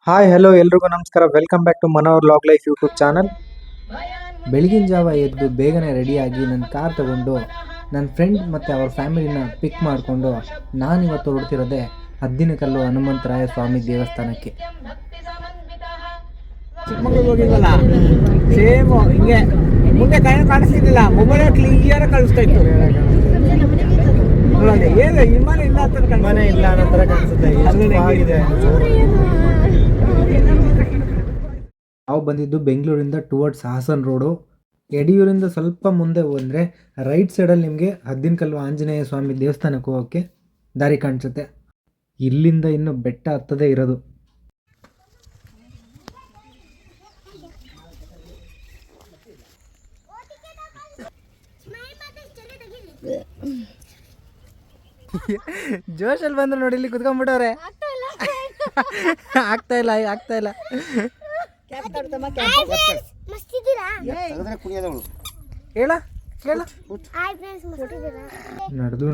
Hi hello ಎಲ್ರಿಗೂ ನಮಸ್ಕಾರ. Welcome back to Manohar log life YouTube channel. ಬೆಳಗಿನ ಜಾವ ಎದ್ದು ಬೇಗನೆ ರೆಡಿಯಾಗಿ ನನ್ನ ಕಾರ್ ತಗೊಂಡು ನನ್ನ ಫ್ರೆಂಡ್ ಮತ್ತು ಅವ್ರ ಫ್ಯಾಮಿಲಿನ ಪಿಕ್ ಮಾಡಿಕೊಂಡು ನಾನಿವತ್ತು ಹೊರಡ್ತಿರೋದೆ ಹದ್ದಿನಕಲ್ಲು ಹನುಮಂತರಾಯ ಸ್ವಾಮಿ ದೇವಸ್ಥಾನಕ್ಕೆ. ಚಿಕ್ಕಮಗಳೂರು ಹೋಗಿದ್ವಲ್ಲ, ಸೇಮ್ ಹಿಂಗೆ ಮುಂದೆ ಕಾಣಿಸ್ತಿದ್ದಿಲ್ಲ, ಮೊಬೈಲ್ ಕ್ಲಿಯರ್ ಕಾಣಿಸ್ತಾ ಇತ್ತು. ಏನು ವಿಮಾನ ಇಲ್ಲ ಅಂತ ಮನೆ ಇಲ್ಲ ಅನ್ನೋ ಥರ ಕಾಣಿಸುತ್ತೆ. ನಾವು ಬಂದಿದ್ದು ಬೆಂಗಳೂರಿಂದ ಟುವರ್ಡ್ಸ್ ಹಾಸನ್ ರೋಡು. ಯಡಿಯೂರಿಂದ ಸ್ವಲ್ಪ ಮುಂದೆ ಬಂದರೆ ರೈಟ್ ಸೈಡಲ್ಲಿ ನಿಮಗೆ ಹದ್ದಿನಕಲ್ಲು ಆಂಜನೇಯ ಸ್ವಾಮಿ ದೇವಸ್ಥಾನಕ್ಕೆ ಹೋಗೋಕ್ಕೆ ದಾರಿ ಕಾಣಿಸುತ್ತೆ. ಇಲ್ಲಿಂದ ಇನ್ನು ಬೆಟ್ಟ ಹತ್ತದೇ ಇರೋದು. ಜೋಶಲ್ಲಿ ಬಂದ್ರೆ ನೋಡಿ ಇಲ್ಲಿ ಕುತ್ಕೊಂಡ್ಬಿಟ್ಟವ್ರೆ. ಆಗ್ತಾ ಇಲ್ಲ ಹೇಳ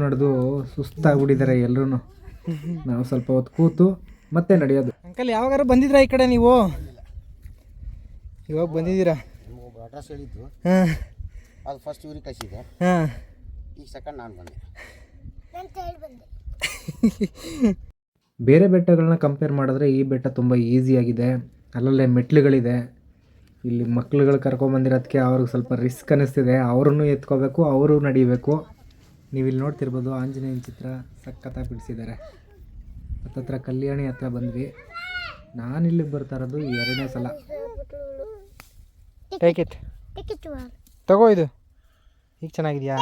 ನಡೆದು ಸುಸ್ತಾಗ್ಬಿಟ್ಟಿದ್ದಾರೆ ಎಲ್ಲರೂ. ನಾವು ಸ್ವಲ್ಪ ಹೊತ್ತು ಕೂತು ಮತ್ತೆ ನಡೆಯೋದು. ಅಂಕಲ್ ಯಾವಾಗಾರು ಬಂದಿದ್ರಾ ಈ ಕಡೆ ನೀವು? ಇವಾಗ ಬಂದಿದ್ದೀರಾ? ಅಡ್ರೆಸ್ ಹೇಳಿದ್ದು, ಹಾಂ, ಅದು ಫಸ್ಟ್ ಇವ್ರಿಗೆ ಕಳಿಸಿದೆ, ಹಾಂ, ಈಗ ಸೆಕೆಂಡ್ ನಾನು ಬಂದೆ. ಬೇರೆ ಬೆಟ್ಟಗಳನ್ನ ಕಂಪೇರ್ ಮಾಡಿದ್ರೆ ಈ ಬೆಟ್ಟ ತುಂಬ ಈಸಿಯಾಗಿದೆ. ಅಲ್ಲಲ್ಲೇ ಮೆಟ್ಲುಗಳಿದೆ. ಇಲ್ಲಿ ಮಕ್ಳುಗಳು ಕರ್ಕೊಂಬಂದಿರೋದಕ್ಕೆ ಅವ್ರಿಗೆ ಸ್ವಲ್ಪ ರಿಸ್ಕ್ ಅನ್ನಿಸ್ತಿದೆ. ಅವರನ್ನು ಎತ್ಕೋಬೇಕು, ಅವರು ನಡಿಬೇಕು. ನೀವು ಇಲ್ಲಿ ನೋಡ್ತಿರ್ಬೋದು ಆಂಜನೇಯನ ಚಿತ್ರ ಸಖತ್ತಾಗಿ ಬಿಡಿಸಿದ್ದಾರೆ. ಹತ್ತತ್ರ ಕಲ್ಯಾಣಿ ಹತ್ರ ಬಂದ್ವಿ. ನಾನಿಲ್ಲಿಗೆ ಬರ್ತಾ ಇರೋದು 2ನೇ ಸಲ. ಟೇಕ್ ಇಟ್, ತಗೋ. ಇದು ಈಗ ಚೆನ್ನಾಗಿದೆಯಾ?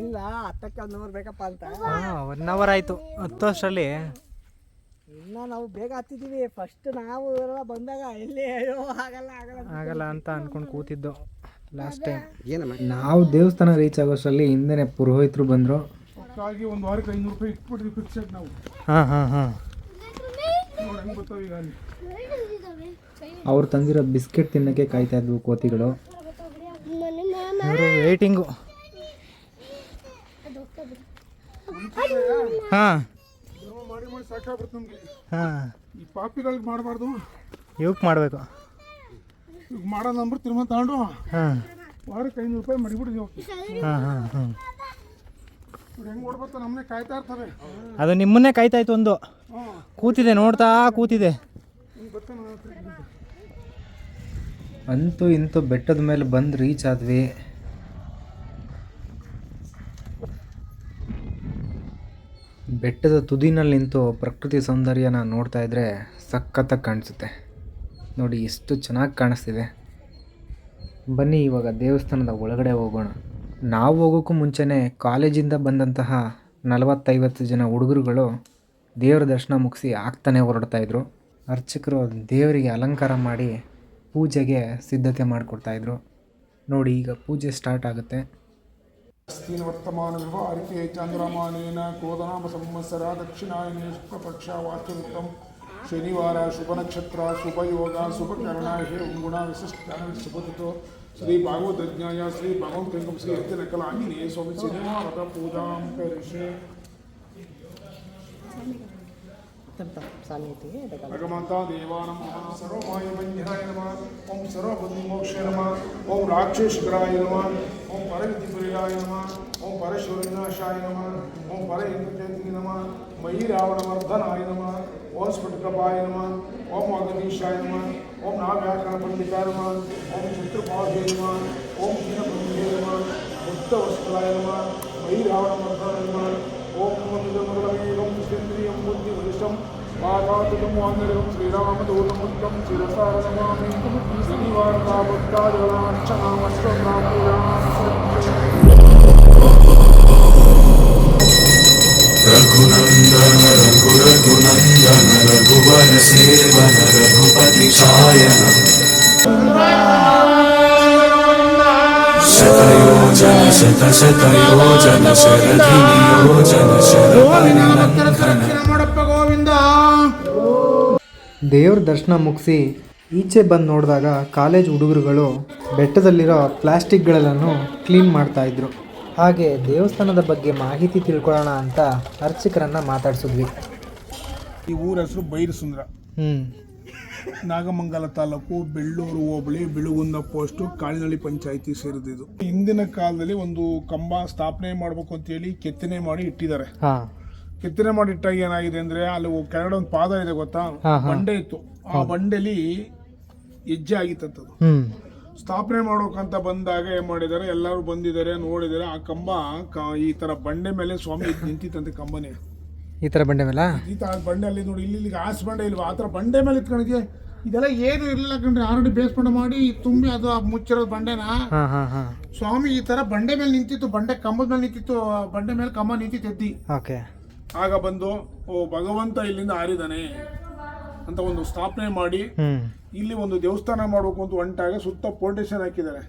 ಇಲ್ಲ, ಹತ್ತಕ್ಕೆ 1 ಅವರ್ ಬೇಕಪ್ಪ ಅಂತ. 1 ಅವರ್ ಆಯಿತು. 10 ವರ್ಷಲ್ಲಿ ಇನ್ನ ನಾವು ಬೇಗ ಹತ್ತಿದ್ದೀವಿ. ಫಸ್ಟ್ ನಾವು ಬಂದಾಗ ಎಲ್ಲಿ ಆಗಲ್ಲ ಅಂತ ಅನ್ಕೊಂಡು ಕೂತಿದ್ದು ಲಾಸ್ಟ್ ಟೈಮ್. ನಾವು ದೇವಸ್ಥಾನ ರೀಚ್ ಆಗೋಷ್ಟರಲ್ಲಿ ಹಿಂದೆನೇ ಪುರೋಹಿತರು ಬಂದರು. ಒಂದು ವಾರಕ್ಕೆ 500 ರೂಪಾಯಿ ಇಟ್ಬಿಟ್ವಿ ಫಿಕ್ಸ್ ಆಗಿ ನಾವು. ಹಾಂ ಅವ್ರು ತಂದಿರೋ ಬಿಸ್ಕೆಟ್ ತಿನ್ನೋಕ್ಕೆ ಕಾಯ್ತಾ ಇದ್ವು ಕೋತಿಗಳು. ವೇಟಿಂಗು. ಹಾಂ ಮಾಡಿ ಸಾಕಾಗ್ಬಿಡ್ತು ನಮಗೆ. ಹಾಂ, ಈ ಪಾಪಿಗಳಿಗೆ ಮಾಡಬಾರ್ದು, ಇವಕ್ಕೆ ಮಾಡಬೇಕು. ಈಗ ಮಾಡೋದು ಅಂದ್ಬಿಟ್ಟು ತಿರುಮ ತಗೊಂಡು ಹಾಂ ವಾರಕ್ಕೆ 500 ರೂಪಾಯಿ ಮಡಿಬಿಟ್ಟಿದ್ದೀವಿ. ಹಾಂ ಹೆಂಗೆ ಓಡ್ಬರ್ತಾ ನಮ್ಮನೆ ಕಾಯ್ತಾ ಇರ್ತವೆ. ಅದು ನಿಮ್ಮನ್ನೇ ಕಾಯ್ತಾಯ್ತು. ಒಂದು ಕೂತಿದೆ, ನೋಡ್ತಾ ಕೂತಿದೆ. ಅಂತೂ ಇಂತೂ ಬೆಟ್ಟದ ಮೇಲೆ ಬಂದು ರೀಚ್ ಆದ್ವಿ. ಬೆಟ್ಟದ ತುದಿನಲ್ಲಿ ನಿಂತು ಪ್ರಕೃತಿ ಸೌಂದರ್ಯನ ನೋಡ್ತಾ ಇದ್ದರೆ ಸಖತ್ತಾಗಿ ಕಾಣಿಸುತ್ತೆ. ನೋಡಿ ಎಷ್ಟು ಚೆನ್ನಾಗಿ ಕಾಣಿಸ್ತಿದೆ. ಬನ್ನಿ ಇವಾಗ ದೇವಸ್ಥಾನದ ಒಳಗಡೆ ಹೋಗೋಣ. ನಾವು ಹೋಗೋಕ್ಕೂ ಮುಂಚೆನೇ ಕಾಲೇಜಿಂದ ಬಂದಂತಹ 40-50 ಜನ ಹುಡುಗರುಗಳು ದೇವರ ದರ್ಶನ ಮುಗಿಸಿ ಆಗ್ತಾನೆ ಹೊರಡ್ತಾಯಿದ್ರು. ಅರ್ಚಕರು ದೇವರಿಗೆ ಅಲಂಕಾರ ಮಾಡಿ ಪೂಜೆಗೆ ಸಿದ್ಧತೆ ಮಾಡಿಕೊಡ್ತಾಯಿದ್ರು. ನೋಡಿ ಈಗ ಪೂಜೆ ಸ್ಟಾರ್ಟ್ ಆಗುತ್ತೆ. ವರ್ತಮಾನ ವ್ಯವಹಾರಿಕೆ ಚಾಂದ್ರಮಾನೇನ ಕ್ರೋಧನಾಮ ಸಂವತ್ಸರ ದಕ್ಷಿಣಾಯನೇ ಶುಕ್ಲಪಕ್ಷ ವಾಚ್ಯವಿತ್ತಂ ಶನಿವಾರ ಶುಭ ನಕ್ಷತ್ರ ಶುಭಯೋಗ ಶುಭಕರಣ ಹೇ ಗುಣ ವಿಶಿಷ್ಟ ಶುಭದಿತೋ ಶ್ರೀ ಭಾಗವತಜ್ಞಾಯ ಶ್ರೀ ಭಗವಂತಂಗಂ ಶ್ರೀ ಹತ್ತಿನಕಲ ಆಂಜನೇಯ ಸ್ವಾಮಿ ಶನಿವಾರದ ಪೂಜಾಂ ಕರಿಷೆ. ಭಗವಂತ ದೇವಾನಂ ಸರ್ವಮಾಯ ಮಂಜರಾಯ ನಮಃ. ಓಂ ಸರ್ವಬುದ್ಧಿಮೋಕ್ಷ ನಮಃ. ಓಂ ರಾಕ್ಷೇಶ್ವರಾಯ ನಮಃ. ಓಂ ಪರಗತಿಪುರಿಯಾಯ ನಮಃ. ಓಂ ಪರಶೂರವಿನಾಶಾಯ ನಮಃ. ಓಂ ಪರಯಂತ್ರಚೇತನಿ ನಮಃ. ಮಯಿ ರಾವಣಮರ್ಧನಾಯ ನಮಃ. ಓಂ ಸ್ಫಟಿಕಪಾಯ ನಮಃ. ಓಂ ಅಗದೀಶಾಯ ನಮಃ. ಓಂ ನಾವ್ಯಾಕರಣ ಪಂಡಿತಾಯ ನಮಃ. ಓಂ ಚಿತ್ರಪಾಠೇ ನಮಃ. ಓಂ ದೀನಬ್ರಹ್ಮೇ ನಮಃ. ಮುಕ್ತವಸ್ತ್ರಾಯ ನಮಃ. ಮಯಿ ರಾವಣಮರ್ಧನಾಯ ನಮಃ. ಓಂ ಮಧುರಮರವೇಗಂ ಚಂದ್ರಿಯಂ ಬುದ್ಧಿವರಿಷ್ಠಂ ವಾತಾತುಂ ವಾಂದರಂ ಶ್ರೀರಾಮದೂತಮುತ್ತಂ ಶಿರಸಾರ ನಮಾಮಿ. ರಘುನಂದನ ರಘುನಂದನ ರಘುವರ ಸೇವನ ರಘುಪತಿ ಛಾಯನ ಶತಯೋಜನ ಶತಶತಯೋಜನ ಶರಧಿನಿಯೋಜನ ಶರಪರಿನಂದನ. ದೇವ್ರ ದರ್ಶನ ಮುಗಿಸಿ ಈಚೆ ಬಂದು ನೋಡಿದಾಗ ಕಾಲೇಜ್ ಹುಡುಗರುಗಳು ಬೆಟ್ಟದಲ್ಲಿರೋ ಪ್ಲಾಸ್ಟಿಕ್ಗಳೆಲ್ಲನೂ ಕ್ಲೀನ್ ಮಾಡ್ತಾಯಿದ್ರು. ಹಾಗೆ ದೇವಸ್ಥಾನದ ಬಗ್ಗೆ ಮಾಹಿತಿ ತಿಳ್ಕೊಳ್ಳೋಣ ಅಂತ ಅರ್ಚಕರನ್ನು ಮಾತಾಡ್ಸಿದ್ವಿ. ಈ ಊರ ಹೆಸರು ಬೈರಸುಂದ್ರ, ನಾಗಮಂಗಲ ತಾಲೂಕು, ಬೆಳ್ಳೂರು ಹೋಬಳಿ, ಬಿಳುಗುಂದ ಪೋಸ್ಟು, ಕಾಳಿನಳ್ಳಿ ಪಂಚಾಯಿತಿ ಸೇರಿದ್ದು. ಹಿಂದಿನ ಕಾಲದಲ್ಲಿ ಒಂದು ಕಂಬ ಸ್ಥಾಪನೆ ಮಾಡಬೇಕು ಅಂತೇಳಿ ಕೆತ್ತನೆ ಮಾಡಿ ಇಟ್ಟಿದ್ದಾರೆ. ಕೆತ್ತನೆ ಮಾಡಿ ಇಟ್ಟಾಗ ಏನಾಗಿದೆ ಅಂದ್ರೆ ಅಲ್ಲಿ ಕೆಳಗಡೆ ಒಂದು ಪಾದ ಇದೆ ಗೊತ್ತಾ, ಬಂಡೆ ಇತ್ತು. ಆ ಬಂಡೆಲಿ ಹೆಜ್ಜೆ ಆಗಿತ್ತಂತದ್ದು. ಸ್ಥಾಪನೆ ಮಾಡೋಕಂತ ಬಂದಾಗ ಏನ್ ಮಾಡಿದ್ದಾರೆ, ಎಲ್ಲರೂ ಬಂದಿದ್ದಾರೆ, ನೋಡಿದ್ದಾರೆ. ಆ ಕಂಬ ಈ ತರ ಬಂಡೆ ಮೇಲೆ ಸ್ವಾಮಿ ನಿಂತಿತ್ತಂತೆ. ಕಂಬನೇ ಈ ತರ ಬಂಡೆ ಮೇಲೆ, ಈ ತರ ಬಂಡೆ ಅಲ್ಲಿ ನೋಡಿ, ಇಲ್ಲಿ ಆಸ್ ಬಂಡೆ ಇಲ್ವಾ, ಆ ತರ ಬಂಡೆ ಮೇಲೆ ಇತ್ಕೊಂಡಿದ್ದೆ. ಇದೆಲ್ಲ ಏನು ಇರಲಿಲ್ಲ ಕಣ್ರಿ, ಆಲ್ರೆಡಿ ಬೇಸ್ಪಂಡ ಮಾಡಿ ತುಂಬಿ ಅದು ಮುಚ್ಚಿರೋದು ಬಂಡೆನ. ಸ್ವಾಮಿ ಈ ತರ ಬಂಡೆ ಮೇಲೆ ನಿಂತಿತ್ತು, ಬಂಡೆ ಕಂಬದ ಮೇಲೆ ನಿಂತಿತ್ತು, ಬಂಡೆ ಮೇಲೆ ಕಂಬ ನಿಂತಿತ್ತು ಎದ್ದಿ. ಆಗ ಬಂದು ಓ ಭಗವಂತ ಇಲ್ಲಿಂದ ಹಾರಿದಾನೆ ಅಂತ ಒಂದು ಸ್ಥಾಪನೆ ಮಾಡಿ ಇಲ್ಲಿ ಒಂದು ದೇವಸ್ಥಾನ ಮಾಡ್ಬೇಕು ಅಂತ ಹೊಂಟಾಗ ಸುತ್ತ ಫೌಂಡೇಶನ್ ಹಾಕಿದ್ದಾರೆ.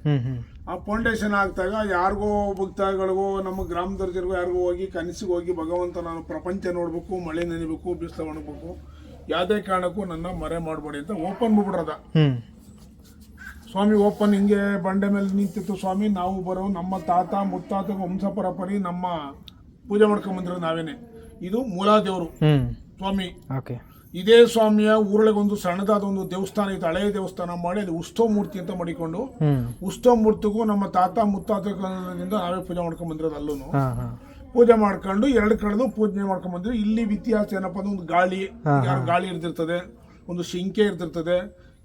ಆ ಫೌಂಡೇಶನ್ ಹಾಕಿದಾಗ ಯಾರಿಗೋ ಭಕ್ತಾದಿಗಳಿಗೋ ನಮ್ಮ ಗ್ರಾಮದರ್ಜರಿಗೂ ಯಾರಿಗೂ ಹೋಗಿ ಕನಸಿಗೆ ಹೋಗಿ ಭಗವಂತ ನಾನು ಪ್ರಪಂಚ ನೋಡ್ಬೇಕು, ಮಳೆ ನೆನಿಬೇಕು, ಬಿಸಿಲು ಒಣಗಬೇಕು, ಯಾವುದೇ ಕಾರಣಕ್ಕೂ ನನ್ನ ಮರೆ ಮಾಡಬೇಡಿ ಅಂತ ಓಪನ್ ಮಾಡ್ಬಿಡ್ರದ. ಸ್ವಾಮಿ ಓಪನ್ ಹಿಂಗೆ ಬಂಡೆ ಮೇಲೆ ನಿಂತಿತ್ತು. ಸ್ವಾಮಿ ನಾವು ಬರೋ ನಮ್ಮ ತಾತ ಮುತ್ತಾತ ವಂಶ ಪರಂಪರೆ ನಮ್ಮ ಪೂಜೆ ಮಾಡ್ಕೊಂಡ್ ನಾವೇನೆ. ಇದು ಮೂಲಾದೇವರು ಸ್ವಾಮಿ. ಇದೇ ಸ್ವಾಮಿಯ ಊರೊಳಗೆ ಒಂದು ಸಣ್ಣದಾದ ಒಂದು ದೇವಸ್ಥಾನ ಇತ್ತು, ಹಳೆಯ ದೇವಸ್ಥಾನ ಮಾಡಿ ಅಲ್ಲಿ ಉತ್ಸವ ಮೂರ್ತಿ ಅಂತ ಮಾಡಿಕೊಂಡು, ಉತ್ಸವ ಮೂರ್ತಿಗೂ ನಮ್ಮ ತಾತ ಮುತ್ತಾತದಿಂದ ನಾವೇ ಪೂಜೆ ಮಾಡ್ಕೊಂಡ್ ಬಂದಿರೋದು. ಅಲ್ಲೂ ಪೂಜೆ ಮಾಡ್ಕೊಂಡು ಎರಡು ಕಡೆದು ಪೂಜೆ ಮಾಡ್ಕೊಂಡ್ ಬಂದಿರೋ. ಇಲ್ಲಿ ಇತಿಹಾಸ ಏನಪ್ಪಾ ಅಂದ್ರೆ ಒಂದು ಗಾಳಿ, ಯಾರು ಗಾಳಿ ಇರ್ತಿರ್ತದೆ, ಒಂದು ಶಿಂಕೆ ಇರ್ತಿರ್ತದೆ,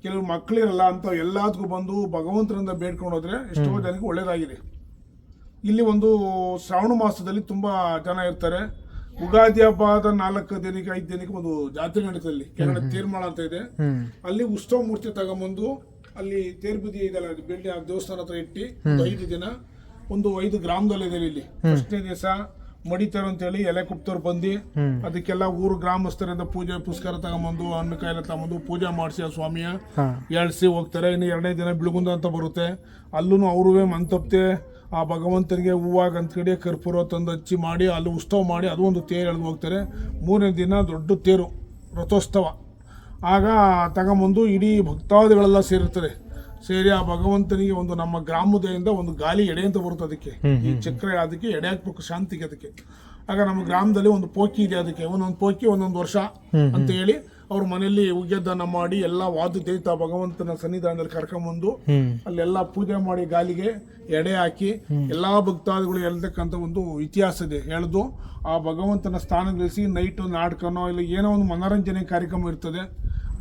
ಕೆಲವು ಮಕ್ಕಳಿರಲ್ಲ ಅಂತ ಎಲ್ಲದಕ್ಕೂ ಬಂದು ಭಗವಂತರಿಂದ ಬೇಡ್ಕೊಂಡು ಹೋದ್ರೆ ಎಷ್ಟೋ ಜನಕ್ಕೆ ಒಳ್ಳೇದಾಗಿದೆ. ಇಲ್ಲಿ ಒಂದು ಶ್ರಾವಣ ಮಾಸದಲ್ಲಿ ತುಂಬಾ ಜನ ಇರ್ತಾರೆ. ಉಗಾದಿ ಹಬ್ಬದ 4 ದಿನಕ್ಕೆ 5 ದಿನಕ್ಕೆ ಒಂದು ಜಾತ್ರೆ ನಡೀತದೆ. ಕೆಳಗಡೆ ತೀರ್ಮಾನ ಅಂತ ಇದೆ, ಅಲ್ಲಿ ಉತ್ಸವ ಮೂರ್ತಿ ತಗೊಂಬಂದು ಅಲ್ಲಿ ತೇರ್ ಬುದಿ ಇದೆಲ್ಲ ಬೆಳ್ಳಿ ಆ ದೇವಸ್ಥಾನ ಹತ್ರ ಇಟ್ಟು 5 ದಿನ ಒಂದು 5 ಗ್ರಾಮದಲ್ಲಿ ಇದೆ. ಇಲ್ಲಿ ಫಸ್ಟ್ನೇ ದಿವಸ ಮಡಿತಾರ ಅಂತೇಳಿ ಎಲೆ ಕುಪ್ತವ್ರು ಬಂದು ಅದಕ್ಕೆಲ್ಲ ಊರು ಗ್ರಾಮಸ್ಥರಿಂದ ಪೂಜೆ ಪುಸ್ಕಾರ ತಗೊಂಬಂದು ಹಣ್ಣು ಕಾಯಿಲೆ ತಗೊಂಬಂದು ಪೂಜೆ ಮಾಡಿಸಿ ಆ ಸ್ವಾಮಿಯ ಎಳ್ಸಿ ಹೋಗ್ತಾರೆ. ಇನ್ನು 2ನೇ ದಿನ ಬಿಳುಗುಂದ ಅಂತ ಬರುತ್ತೆ. ಅಲ್ಲೂ ಅವ್ರೂ ಮಂತಪ್ತೆ ಆ ಭಗವಂತನಿಗೆ ಹೂವಾಗ ಅಂತಕಡೆ ಕರ್ಪೂರ ತಂದು ಹಚ್ಚಿ ಮಾಡಿ ಅಲ್ಲಿ ಉತ್ಸವ ಮಾಡಿ ಅದು ಒಂದು ತೇರು ಎಳೆದು ಹೋಗ್ತಾರೆ. 3ನೇ ದಿನ ದೊಡ್ಡ ತೇರು ರಥೋತ್ಸವ. ಆಗ ತಗೊಂಬಂದು ಇಡೀ ಭಕ್ತಾದಿಗಳೆಲ್ಲ ಸೇರಿರ್ತಾರೆ. ಸೇರಿ ಆ ಭಗವಂತನಿಗೆ ಒಂದು ನಮ್ಮ ಗ್ರಾಮದಿಂದ ಒಂದು ಗಾಲಿ ಎಡೆ ಅಂತ ಬರುತ್ತೆ. ಅದಕ್ಕೆ ಈ ಚಕ್ರ ಅದಕ್ಕೆ ಎಡೆ ಹಾಕ್ಬೇಕು ಶಾಂತಿಗೆ. ಅದಕ್ಕೆ ಆಗ ನಮ್ಮ ಗ್ರಾಮದಲ್ಲಿ ಒಂದು ಪೋಕಿ ಇದೆ, ಅದಕ್ಕೆ ಒಂದೊಂದು ಪೋಕಿ ಒಂದೊಂದು ವರ್ಷ ಅಂತ ಹೇಳಿ ಅವ್ರ ಮನೆಯಲ್ಲಿ ಉಗ್ಯದಾನ ಮಾಡಿ ಎಲ್ಲ ವಾದ ದೇವತಾ ಭಗವಂತನ ಸನ್ನಿಧಾನದಲ್ಲಿ ಕರ್ಕೊಂಬಂದು ಅಲ್ಲೆಲ್ಲ ಪೂಜೆ ಮಾಡಿ ಗಾಲಿಗೆ ಎಡೆ ಹಾಕಿ ಎಲ್ಲಾ ಭಕ್ತಾದಿಗಳು ಎಳ್ತಕ್ಕಂಥ ಒಂದು ಇತಿಹಾಸ ಇದೆ. ಎಳೆದು ಆ ಭಗವಂತನ ಸ್ಥಾನಗಳಿಸಿ ನೈಟ್ ನಾಟಕನೋ ಇಲ್ಲ ಏನೋ ಒಂದು ಮನೋರಂಜನೆ ಕಾರ್ಯಕ್ರಮ ಇರ್ತದೆ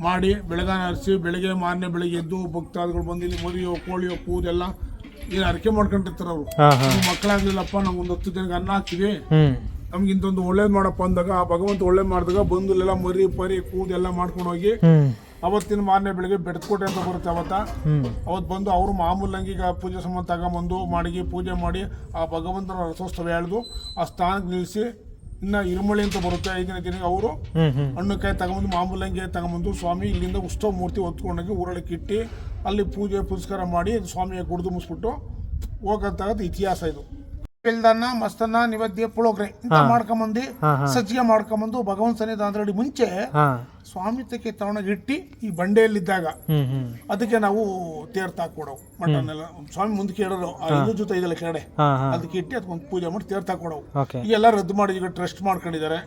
ಮಾಡಿ ಬೆಳಗಾನ ಹರಿಸಿ ಬೆಳಗ್ಗೆ ಮಾರನೇ ಬೆಳಗ್ಗೆ ಎದ್ದು ಭಕ್ತಾದಿಗಳು ಬಂದು ಇಲ್ಲಿ ಮರಿಯೋ ಕೋಳಿಯೋ ಕೂದೆಲ್ಲ ಏನು ಅರಕೆ ಮಾಡ್ಕೊಂಡಿರ್ತಾರೆ. ಅವರು ಮಕ್ಕಳಾಗ್ಲಿಲ್ಲಪ್ಪ ನಾವು ಒಂದು 10 ಜನಕ್ಕೆ ಅನ್ನ ಹಾಕ್ತಿವಿ, ನಮ್ಗೆ ಇಂಥೊಂದು ಒಳ್ಳೇದ್ ಮಾಡಪ್ಪ ಅಂದಾಗ ಆ ಭಗವಂತ ಒಳ್ಳೇದ್ ಮಾಡಿದಾಗ ಬಂದು ಎಲ್ಲ ಮರಿ ಪರಿ ಕೂದೆಲ್ಲ ಮಾಡ್ಕೊಂಡು ಹೋಗಿ ಅವತ್ತಿನ ಮಾರನೇ ಬೆಳಿಗ್ಗೆ ಬೆಡ್ಕೋಟೆ ಅಂತ ಬರುತ್ತೆ. ಅವತ್ತು ಬಂದು ಅವರು ಮಾಮೂಲಂಗಿ ಪೂಜೆ ಸಂಬಂಧ ತಗೊಂಬಂದು ಮಾಡಿ ಪೂಜೆ ಮಾಡಿ ಆ ಭಗವಂತನ ರಥೋತ್ಸವ ಎಳೆದು ಆ ಸ್ಥಾನಕ್ಕೆ ನಿಲ್ಲಿಸಿ ಇನ್ನ ಇರುಮಳಿ ಅಂತ ಬರುತ್ತೆ 5ನೇ ದಿನ ಅವರು ಹಣ್ಣುಕಾಯಿ ತಗೊಂಬಂದು ಮಾಮೂಲಂಗಿ ತಗೊಂಬಂದು ಸ್ವಾಮಿ ಇಲ್ಲಿಂದ ಉತ್ಸವ ಮೂರ್ತಿ ಹೊತ್ಕೊಂಡೋಗಿ ಊರೊಳಗೆ ಇಟ್ಟು ಅಲ್ಲಿ ಪೂಜೆ ಪುರಸ್ಕಾರ ಮಾಡಿ ಸ್ವಾಮಿಯ ಗುಡ್ದು ಮುಗಿಸ್ಬಿಟ್ಟು ಹೋಗಂತಾಗತ್ತೆ ಇತಿಹಾಸ. ಇದು ಬೆಲ್ದನ್ನ ಮಸ್ತನ್ನ ನಿವೇದ್ಯ ಪುಳೋಗ್ರೆ ಇಂತ ಮಾಡ್ಕೊಂಬಂದು ಸಜ್ಜಿಗೆ ಮಾಡ್ಕೊಂಬಂದು ಭಗವಂತ ಸನ್ನಿಧಾನದಲ್ಲಿ ಮುಂಚೆ ಸ್ವಾಮಿತ್ವಕ್ಕೆ ತಗೊಂಡೋಗಿ ಇಟ್ಟು ಈ ಬಂಡೆಯಲ್ಲಿದ್ದಾಗ ಅದಕ್ಕೆ ನಾವು ತೀರ್ಥ ಹಾಕೊಡವು. ಮಟನ್ ಎಲ್ಲ ಸ್ವಾಮಿ ಮುಂದಕ್ಕೆ ಇಡೋರು ಇದ್ರ ಜೊತೆ ಇದೆಲ್ಲ ಕೆಳಗಡೆ ಅದಕ್ಕೆ ಇಟ್ಟು ಅದಕ್ಕೊಂದು ಪೂಜೆ ಮಾಡಿ ತೀರ್ಥ ಹಾಕೊಡವು. ಈಗೆಲ್ಲ ರದ್ದು ಮಾಡಿ ಈಗ ಟ್ರಸ್ಟ್ ಮಾಡ್ಕೊಂಡಿದ್ದಾರೆ.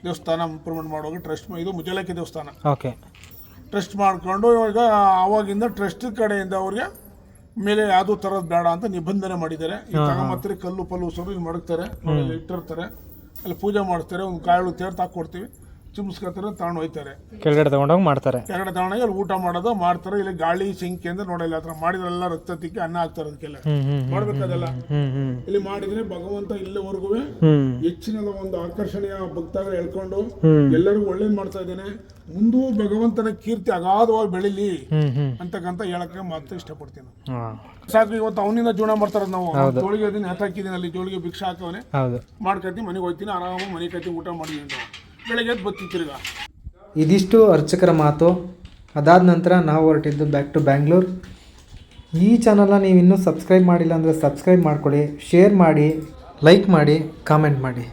ದೇವಸ್ಥಾನ ಇಂಪ್ರೂವ್ಮೆಂಟ್ ಮಾಡುವಾಗ ಟ್ರಸ್ಟ್, ಇದು ಮುಜಲಕ್ಕೆ ದೇವಸ್ಥಾನ ಟ್ರಸ್ಟ್ ಮಾಡ್ಕೊಂಡು ಇವಾಗ ಅವಾಗಿಂದ ಟ್ರಸ್ಟ್ ಕಡೆಯಿಂದ ಅವ್ರಿಗೆ ಮೇಲೆ ಯಾವುದೋ ಥರದ್ದು ಬೇಡ ಅಂತ ನಿಬಂಧನೆ ಮಾಡಿದ್ದಾರೆ. ಈ ತಗೊಂಬತ್ತಾರೆ ಕಲ್ಲು ಪಲ್ಲು ಸೊರು ಮಡಗ್ತಾರೆ, ಇಟ್ಟಿರ್ತಾರೆ, ಅಲ್ಲಿ ಪೂಜೆ ಮಾಡಿಸ್ತಾರೆ, ಒಂದು ಕಾಳು ತೀರ್ಥ ಹಾಕೊಡ್ತೀವಿ, ಚಿಮ್ಸ್ಕೊತಾರೆ, ತಗೊಂಡು ಹೋಗ್ತಾರೆ, ಕೆಳಗಡೆ ತಗೊಂಡೋಗಿ ಮಾಡ್ತಾರೆ. ಕೆಳಗಡೆ ತಗೊಂಡೋಗಿ ಅಲ್ಲಿ ಊಟ ಮಾಡೋದು ಮಾಡ್ತಾರೆ. ಇಲ್ಲಿ ಗಾಳಿ ಸಿಂಕೆ ಅಂತ ನೋಡಲ್ಲ, ಆ ಥರ ಮಾಡಿದ್ರೆಲ್ಲ ರಕ್ತತಿಕ್ಕೆ ಅನ್ನ ಹಾಕ್ತಾರೆ. ಅದಕ್ಕೆಲ್ಲ ಮಾಡ್ಬೇಕಾದೆಲ್ಲ ಇಲ್ಲಿ ಮಾಡಿದ್ರೆ ಭಗವಂತ ಇಲ್ಲಿವರೆಗೂ ಹೆಚ್ಚಿನ ಒಂದು ಆಕರ್ಷಣೆಯ ಭಕ್ತಗಳು ಹೇಳ್ಕೊಂಡು ಎಲ್ಲರಿಗೂ ಒಳ್ಳೇದ್ ಮಾಡ್ತಾ ಇದ್ದೇನೆ. ಮುಂದೂ ಭಗವಂತನ ಕೀರ್ತಿ ಅಗಾಧವಾಗಿ ಬೆಳಿಲಿ ಅಂತಕ್ಕಂತ ಹೇಳಕ್ಕೆ ಮಾತ್ರ ಇಷ್ಟಪಡ್ತೀನಿ. ಸಾಕು, ಇವತ್ತು ಅವನಿಂದ ಜೀವನ ಮಾಡ್ತಾರ. ನಾವು ಜೋಳಿಗೆ ಅದನ್ನ ಹಾಕಿದ್ದೀನಿ, ಅಲ್ಲಿ ಜೋಳಿಗೆ ಭಿಕ್ಷೆ ಹಾಕವನೆ ಮಾಡ್ಕೊತೀನಿ, ಮನೆಗೆ ಹೋಗ್ತೀನಿ, ಆರಾಮಾಗಿ ಮನೆ ಕತ್ತಿ ಊಟ ಮಾಡಿದ್ದೀನಿ, ಬೆಳಗ್ಗೆ ಬತ್ತಿ ತಿರ್ಗಾ. ಇದಿಷ್ಟು ಅರ್ಚಕರ ಮಾತು. ಅದಾದ ನಂತರ ನಾವು ಹೊರಟಿದ್ದು ಬ್ಯಾಕ್ ಟು ಬ್ಯಾಂಗ್ಳೂರ್. ಈ ಚಾನಲ್ನ ನೀವು ಇನ್ನೂ ಸಬ್ಸ್ಕ್ರೈಬ್ ಮಾಡಿಲ್ಲ ಅಂದರೆ ಸಬ್ಸ್ಕ್ರೈಬ್ ಮಾಡ್ಕೊಳ್ಳಿ, ಶೇರ್ ಮಾಡಿ, ಲೈಕ್ ಮಾಡಿ, ಕಾಮೆಂಟ್ ಮಾಡಿ.